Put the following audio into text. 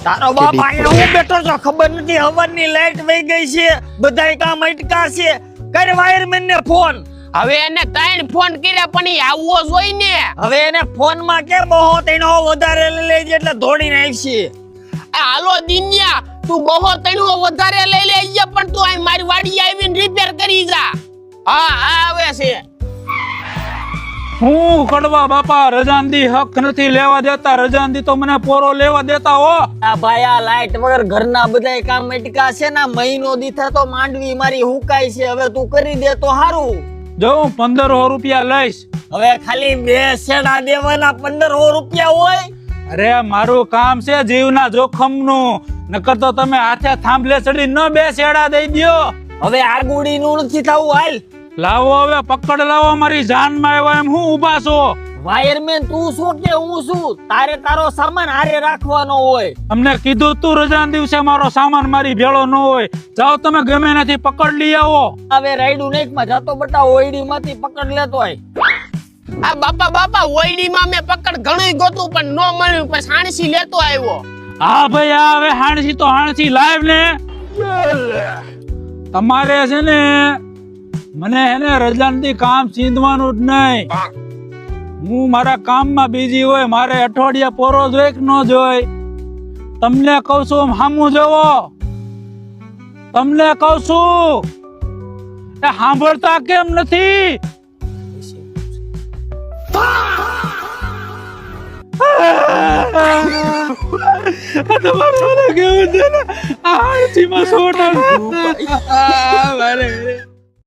તારો બાપ અહીંયા હું બેઠો છો ખબર નથી હવનની લાઈટ વહી ગઈ છે બધાય કામ અટકા છે કર વાયરમેન ને ફોન હવે એને 3 ફોન કર્યા પણ ઈ આવવો જોઈ ને હવે એને ફોન માં કે બહુ તેનો વધારે લઈ લેજે એટલે દોડીને આવશે હાલો દિન્યા તું બહુ તણો વધારે લઈ લેજે પણ તું આ મારી વાડી આવીને રિપેર કરી જા હા આવે છે હું કડવા બાપા રજાનદી હક નથી લેવા દેતા રજાનદી તો મને પોરો લેવા દેતા હો આ ભાઈ આ લાઈટ વગર ઘરના બધાય કામ અટકા છે ને મહિનો દીથા તો માંડવી મારી હુકાય છે હવે તું કરી દે તો સારું જો હું 1500 રૂપિયા લઈશ હવે ખાલી 2 શેડા દેવાના 1500 રૂપિયા હોય અરે મારું કામ છે જીવના જોખમનું નકર તો તમે હાથે થાંભલે ચડી ન 2 શેડા દઈ દ્યો હવે આગુડી નું નથી થવું હાલ લાવો હવે પકડ લાવો મારી જાન માં આવ્યા એમ હું ઊભા છો વાયરમેન તું શું કે હું શું તારે તારો સામાન હારે રાખવાનો હોય અમને કીધું તું રજાના દિવસે મારો સામાન મારી ભેળો ન હોય જાઓ તમે ગમે નથી પકડ લઈ આવો હવે રાઈડું નેક માં જતો બટા ઓઈડી માંથી પકડ લેતો હોય આ બાપા ઓઈડી માં મે પકડ ઘણું ગોતું પણ નો મળ્યું પછી હાણસી લેતો આવ્યો હા ભાઈ આ હવે હાણસી તો હાણસી લાઈવ ને તમારે છે ને મને એને રજાનથી કામ ચીંધવાનું જ નહીં હું મારા કામમાં બીજી હોય મારે અઠવાડિયા પોરો જોઈ કે ન જોઈ તમને કહું છું સામું જોવો તમને કહું છું એ સાંભળતા કેમ નથી તમારે કેવું છે ને આ આરતીમાં સોટા